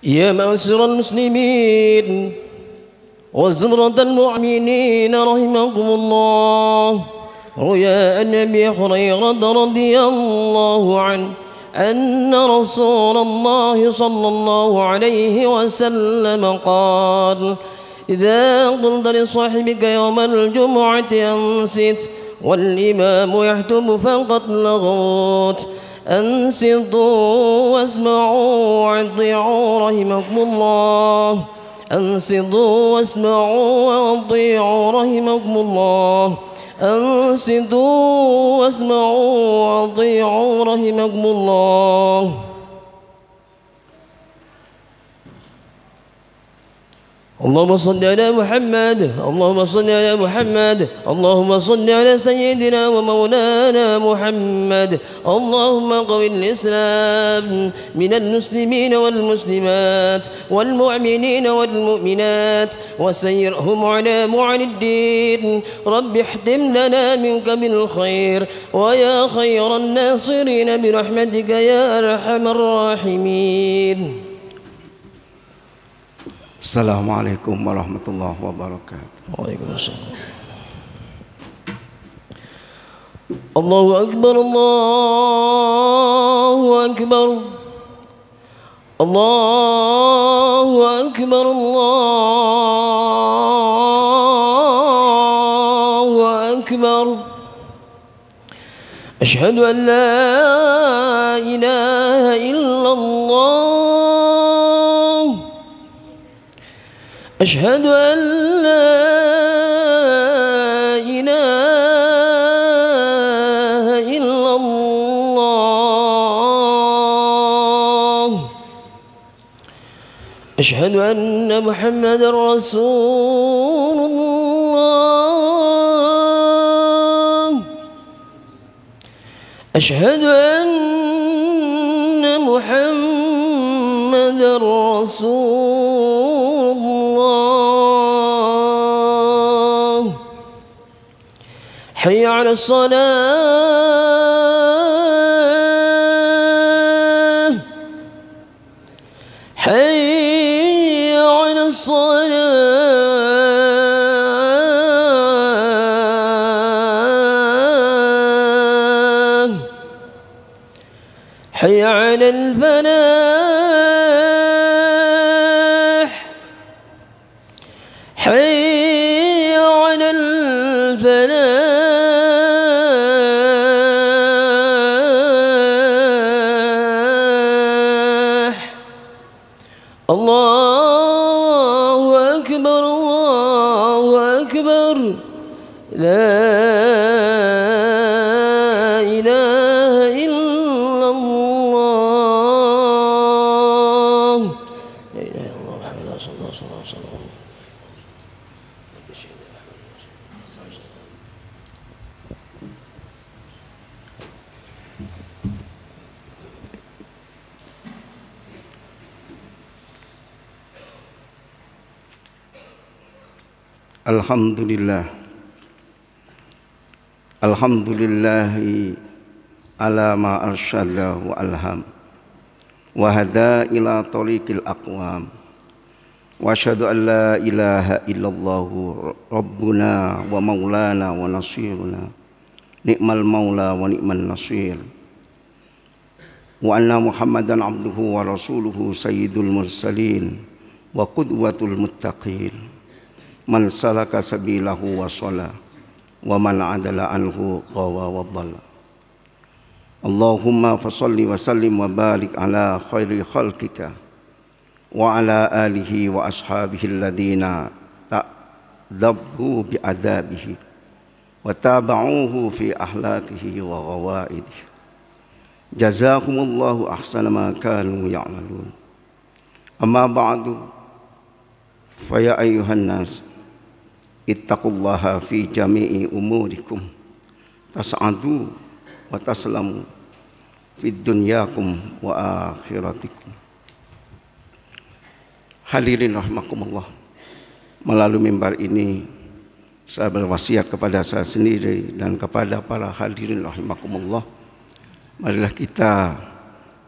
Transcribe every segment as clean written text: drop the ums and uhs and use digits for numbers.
يا معشر المسلمين وزمرة المؤمنين رحمكم الله، روي عن أبي هريرة رضي الله عنه أن رسول الله صلى الله عليه وسلم قال: إذا قلت لصاحبك يوم الجمعة أنصت والإمام يحتم فقد لغوت. أنصتوا واسمعوا وأطيعوا رحمكم الله. أنصتوا واسمعوا وأطيعوا رحمكم الله. أنصتوا واسمعوا وأطيعوا رحمكم الله. اللهم صل على محمد، اللهم صل على محمد، اللهم صل على سيدنا ومولانا محمد. اللهم قو الإسلام من المسلمين والمسلمات والمؤمنين والمؤمنات وسيرهم على معن الدين. رب احتم لنا منك بالخير ويا خير الناصرين برحمتك يا أرحم الراحمين. Assalamualaikum warahmatullahi wabarakatuh. Waalaikumsalam. Allahu Akbar, Allahu Akbar, Allahu Akbar, Allahu Akbar. Asyhadu an la ilaha illallah. أشهد أن لا إله إلا الله. أشهد أن محمدا رسول الله. أشهد أن محمدا رسول حي على الصلاة، حي على الصلاة، حي على الفلاح، حي على الفلاح. الله أكبر، الله أكبر، لا إله إلا الله. لا إله إلا الله محمد رسول الله صلى الله عليه وسلم. Alhamdulillah, alhamdulillahi ala ma arsyada wa alham wa hada ila tariqil aqwam wa asyhadu an la ilaha illallah rabbuna wa maulana wa nasiruna ni'mal maula wa ni'man nasir wa anna muhammadan abduhu wa rasuluhu sayyidul mursalin wa qudwatul muttaqin. Man salaka sabilahu wa shala wa man adala anhu qawa wa dhalla. Allahumma fasalli wa sallim wa barik ala khairi khalqika wa ala alihi wa ashabihi alladhina ta'dabbu bi adabihi wa taba'uhu fi ahlakihi wa ghawaidihi. Jazakumullahu ahsana ma kanu ya'malun. Amma ba'du, fa ya ayyuhan nas ittaqullaha fi jami'i umurikum tas'adu wa taslamu fid dunyakum wa akhiratikum. Hadirin rahimakumullah, melalui mimbar ini saya berwasiat kepada saya sendiri dan kepada para hadirin rahimakumullah marilah kita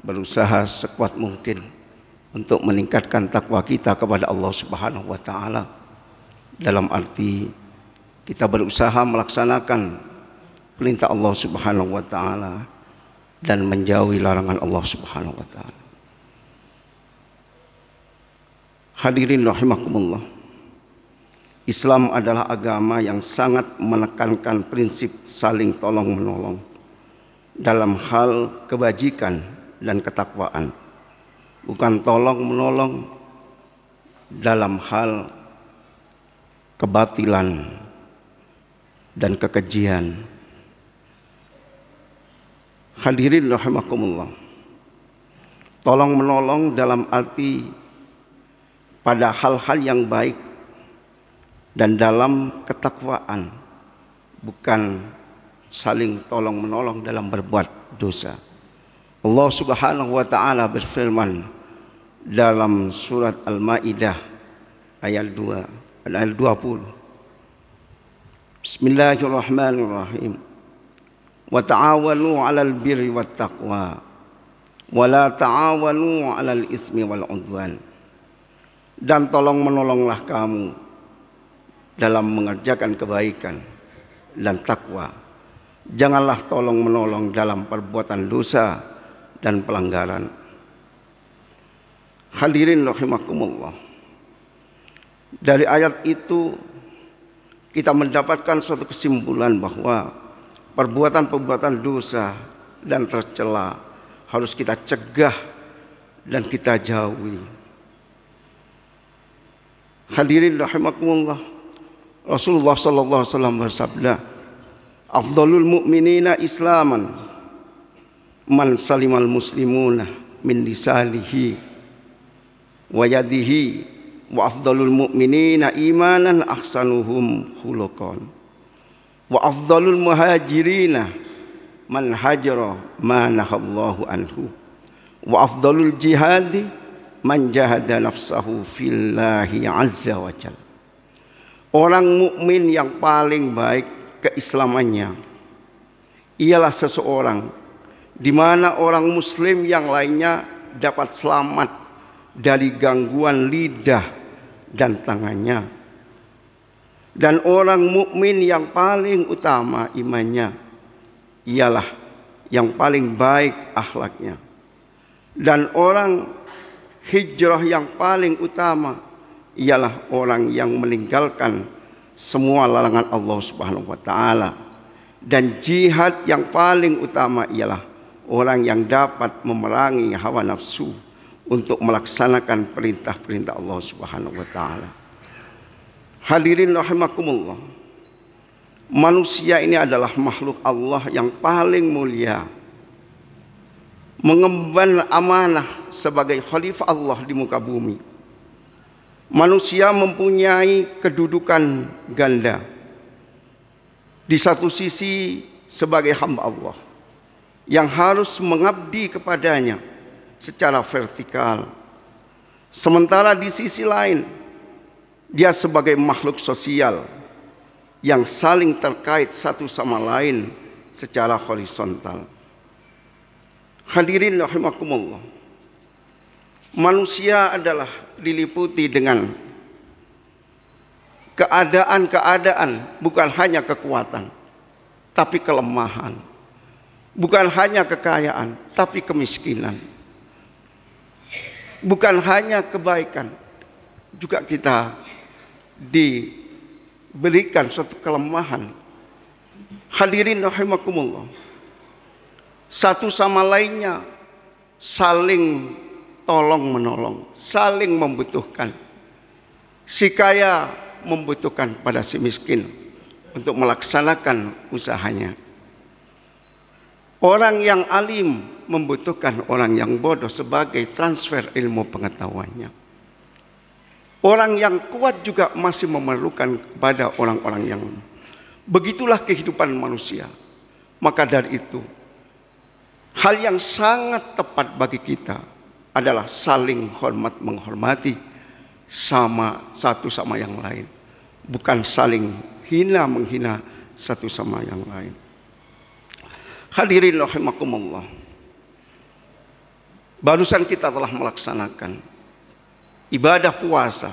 berusaha sekuat mungkin untuk meningkatkan takwa kita kepada Allah Subhanahu wa taala. Dalam arti kita berusaha melaksanakan perintah Allah Subhanahu wa taala dan menjauhi larangan Allah Subhanahu wa taala. Hadirin rahimakumullah. Islam adalah agama yang sangat menekankan prinsip saling tolong-menolong dalam hal kebajikan dan ketakwaan. Bukan tolong-menolong dalam hal kebatilan dan kekejian. Hadirin rahimakumullah. Tolong-menolong dalam arti pada hal-hal yang baik dan dalam ketakwaan, bukan saling tolong-menolong dalam berbuat dosa. Allah Subhanahu wa taala berfirman dalam surat Al-Maidah ayat 2 ayat 20. Bismillahirrahmanirrahim. Wa ta'awanu 'alal birri wat taqwa wa la ta'awanu 'alal ismi wal 'udwan. Dan tolong-menolonglah kamu dalam mengerjakan kebaikan dan takwa. Janganlah tolong-menolong dalam perbuatan dosa dan pelanggaran. Hadirin rahimakumullah. Dari ayat itu kita mendapatkan suatu kesimpulan bahwa perbuatan-perbuatan dosa dan tercela harus kita cegah dan kita jauhi. Hadirin rahimakumullah. Rasulullah sallallahu alaihi wasallam bersabda, "Afdhalul mu'minina islaman man salimal muslimuna min lisanihi wa yadihi wa afdhalul mu'minina imanan ahsanuhum khuluqan wa afdhalul muhajirina man hajara ma nahallahu anhu wa afdhalul jihadi man jahada nafsahu fillahi azza wa jalla." Orang mukmin yang paling baik keislamannya ialah seseorang di mana orang muslim yang lainnya dapat selamat dari gangguan lidah dan tangannya. Dan orang mukmin yang paling utama imannya ialah yang paling baik akhlaknya. Dan orang hijrah yang paling utama ialah orang yang meninggalkan semua larangan Allah Subhanahu wa taala. Dan jihad yang paling utama ialah orang yang dapat memerangi hawa nafsu untuk melaksanakan perintah-perintah Allah Subhanahu wa taala. Hadirin rahimakumullah. Manusia ini adalah makhluk Allah yang paling mulia, mengemban amanah sebagai khalifah Allah di muka bumi. Manusia mempunyai kedudukan ganda. Di satu sisi sebagai hamba Allah yang harus mengabdi kepadanya secara vertikal. Sementara di sisi lain dia sebagai makhluk sosial yang saling terkait satu sama lain secara horizontal. Hadirin rahimakumullah. Manusia adalah diliputi dengan keadaan-keadaan, bukan hanya kekuatan, tapi kelemahan. Bukan hanya kekayaan, tapi kemiskinan. Bukan hanya kebaikan, juga kita diberikan suatu kelemahan. Hadirin rahimakumullah. Satu sama lainnya saling tolong-menolong, saling membutuhkan. Si kaya membutuhkan pada si miskin untuk melaksanakan usahanya. Orang yang alim membutuhkan orang yang bodoh sebagai transfer ilmu pengetahuannya. Orang yang kuat juga masih memerlukan kepada orang-orang yang lemah. Begitulah kehidupan manusia. Maka dari itu, hal yang sangat tepat bagi kita adalah saling hormat menghormati satu sama yang lain, bukan saling hina menghina satu sama yang lain. Hadirin rahimakumullah. Barusan kita telah melaksanakan ibadah puasa.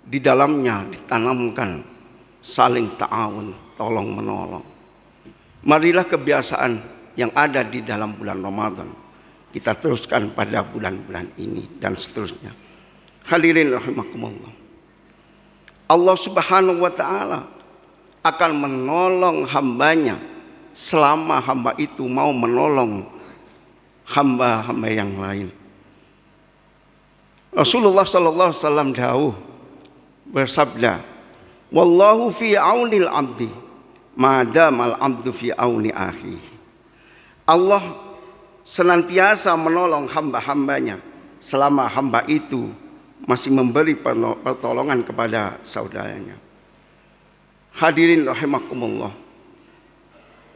Di dalamnya ditanamkan saling ta'awun, tolong menolong. Marilah kebiasaan yang ada di dalam bulan Ramadan kita teruskan pada bulan-bulan ini dan seterusnya. Hadirin rahimakumullah. Allah Subhanahu wa taala akan menolong hambanya selama hamba itu mau menolong hamba-hamba yang lain. Rasulullah sallallahu alaihi wasallam dawuh bersabda, wallahu fi aunil abdi madamal abdu fi auni akhi. Allah senantiasa menolong hamba-hambanya selama hamba itu masih memberi pertolongan kepada saudaranya. Hadirin rahimakumullah.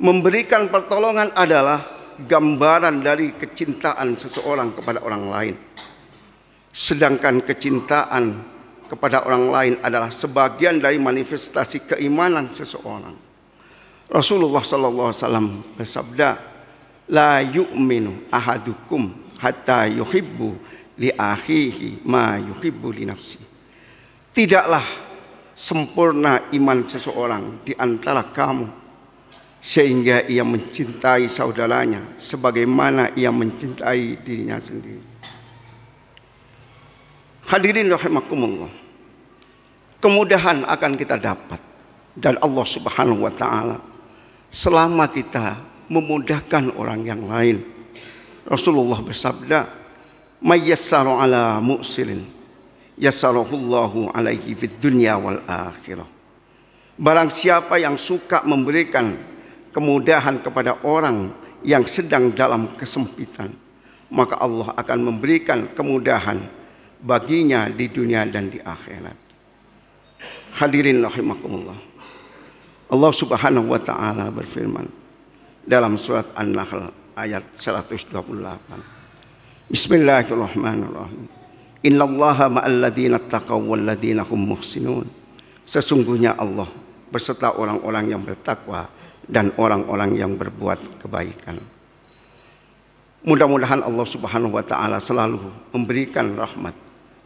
Memberikan pertolongan adalah gambaran dari kecintaan seseorang kepada orang lain. Sedangkan kecintaan kepada orang lain adalah sebagian dari manifestasi keimanan seseorang. Rasulullah sallallahu alaihi wasallam bersabda, la yu'minu ahadukum hatta yuhibbu li akhihi ma yuhibbu li nafsi. Tidaklah sempurna iman seseorang di antara kamu sehingga ia mencintai saudaranya sebagaimana ia mencintai dirinya sendiri. Hadirin rahimakumullah. Kemudahan akan kita dapat dari Allah Subhanahu wa taala selama kita memudahkan orang yang lain. Rasulullah bersabda, "May yassaru ala mu'sirin yassarahullahu alaihi fid dunya wal akhirah." Barang siapa yang suka memberikan kemudahan kepada orang yang sedang dalam kesempitan, maka Allah akan memberikan kemudahan baginya di dunia dan di akhirat. Hadirin rahimakumullah. Allah Subhanahu wa taala berfirman dalam surat An-Nahl ayat 128. Bismillahirrahmanirrahim. Innallaha ma'al ladzina taqaw wal ladzina hum muhsinun. Sesungguhnya Allah beserta orang-orang yang bertakwa dan orang-orang yang berbuat kebaikan. Mudah-mudahan Allah Subhanahu wa taala selalu memberikan rahmat,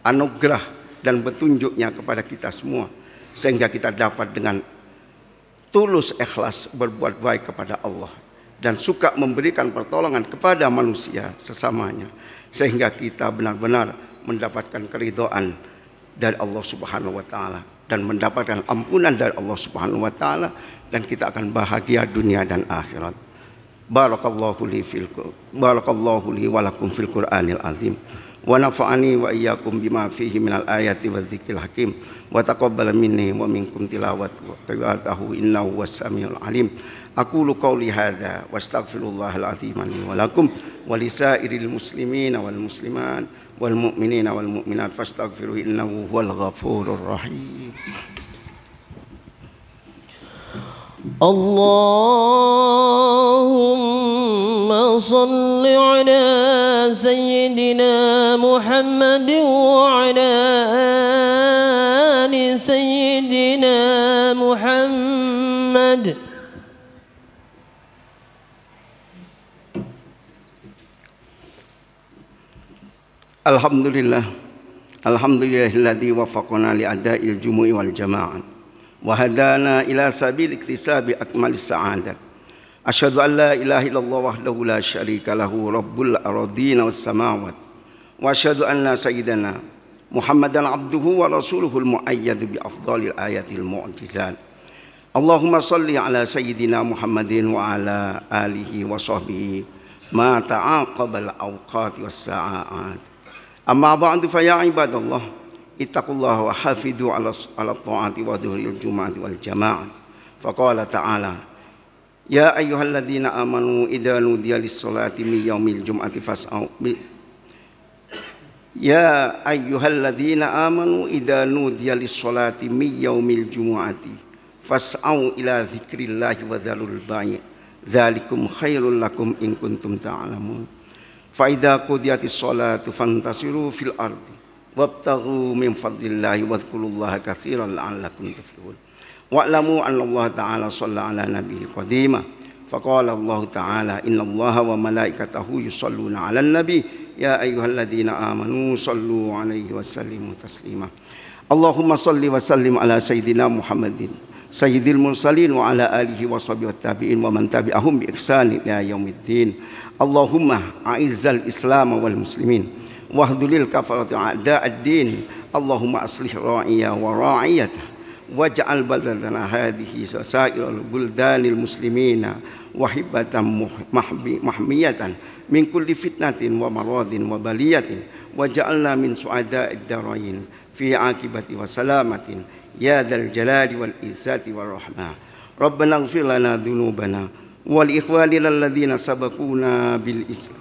anugerah dan petunjuknya kepada kita semua sehingga kita dapat dengan tulus ikhlas berbuat baik kepada Allah dan suka memberikan pertolongan kepada manusia sesamanya sehingga kita benar-benar mendapatkan keridhaan dari Allah Subhanahu wa taala dan mendapatkan ampunan dari Allah Subhanahu wa taala dan kita akan bahagia dunia dan akhirat. Barakallahu li wa lakum fil Qur'anil azim. Wa nafa'ani wa iyyakum bima fihi minal ayati wadh-dzikril hakim wa taqabbal minni wa minkum tilawatahu innahu was-samiul alim. Aqulu qawli hadza wa astaghfirullahal azim li wa lakum wa lisairil muslimina wal muslimat wal mu'minina wal mu'minat fastaghfiruhu innahu huwal ghafurur rahim. Allahumma salli ala sayyidina Muhammad wa ala ali sayyidina Muhammad. Alhamdulillah. Alhamdulillahilladzi wafaqana li ada'il jumu'i wal jama'ah wa hadana ila sabil iktisabi akmalis sa'adat. Asyhadu an la ilaha illallah wahdahu la syarika lahu rabbul ardina was samawat wa asyhadu anna sayyidana Muhammadan abduhu wa rasuluhul muayyad bi afdhalil ayatil mu'jizat. Allahumma salli ala sayyidina Muhammadin wa ala alihi wa sahbihi ma ta'aqabal awqat was sa'at. Amma ba'du fa ya ibadallah ittaqullaha wa hafidhu ala ta'ati wa dhuhril jum'ati wal jama'at. Faqala ta'ala ya ayyuhalladzina amanu idza nudiya lis-salati min yaumil jum'ati fas'au ya ayyuhalladzina amanu idza nudiya lis-salati min yaumil jum'ati fas'au ila dzikrillahi wa dzarul bai' dzalikum khairul lakum in kuntum ta'lamun. Fa idza qudiyatis shalatu fantasiru fil ardi wabtaghu min fadlillahi wadhkurullaha katsiran la'allakum tuflihun. Wa'lamu anna Allah ta'ala shalla 'ala nabiyyi qadima. Faqala Allah ta'ala innallaha wa malaikatahu yusholluna 'alan nabi يا أيها الذين آمنوا صلوا عليه وسلموا تسليما اللهم صل وسلم على سيدنا محمد سيد المرسلين وعلى آله وصحبه والتابعين ومن تبعهم بإحسان إلى يوم الدين اللهم أعز الإسلام والمسلمين واخذل الكفرة أعداء الدين اللهم أصلح راعيا وراعيته واجعل بلدنا هذه وسائر البلدان المسلمين وحبة محمية من كل فتنة ومراض وبلية وجعلنا من سعداء الدارين في عاقبة وسلامة يا ذا الجلال والعزة والرحمة ربنا اغفر لنا ذنوبنا ولإخواننا الذين سبقونا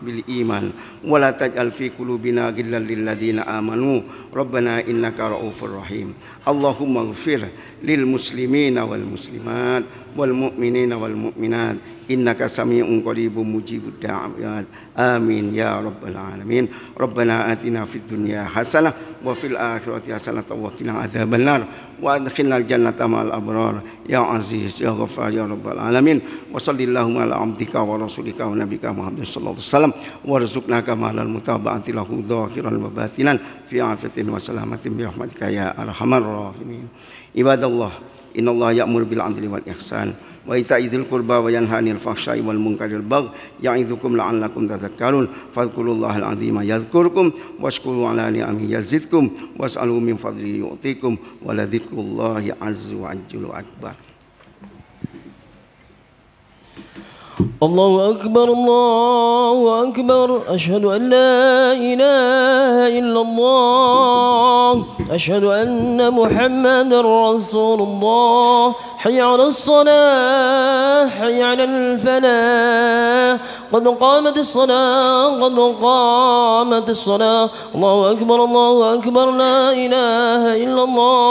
بالإيمان ولا تجعل في قلوبنا غلا للذين آمنوا ربنا إنك رؤوف رحيم اللهم اغفر للمسلمين والمسلمات والمؤمنين والمؤمنات إنك سميع قريب مجيب الدعوات آمين يا رب العالمين ربنا آتنا في الدنيا حسنة وفي الآخرة حسنة وقنا عذاب النار وأدخلنا الجنة مع الأبرار يا عزيز يا غفار يا رب العالمين وصل اللهم على عبدك ورسولك ونبيك محمد صلى الله عليه وسلم وارزقنا كمال المتابعة له ظاهرا وباطنا في عافية وسلامة برحمتك يا أرحم الراحمين عباد الله إن الله يأمر بالعدل والإحسان وإيتاء ذي القربى وينهى عن الفحشاء والمنكر والبغي يعظكم لعلكم تذكرون فاذكروا الله العظيم يذكركم واشكروا على نعمه يزدكم واسألوا من فضله يعطيكم ولذكر الله عز وجل أكبر الله أكبر الله أكبر أشهد أن لا إله إلا الله أشهد أن محمد رسول الله حي على الصلاة حي على الفلاح قد قامت الصلاة قد قامت الصلاة الله أكبر لا إله إلا الله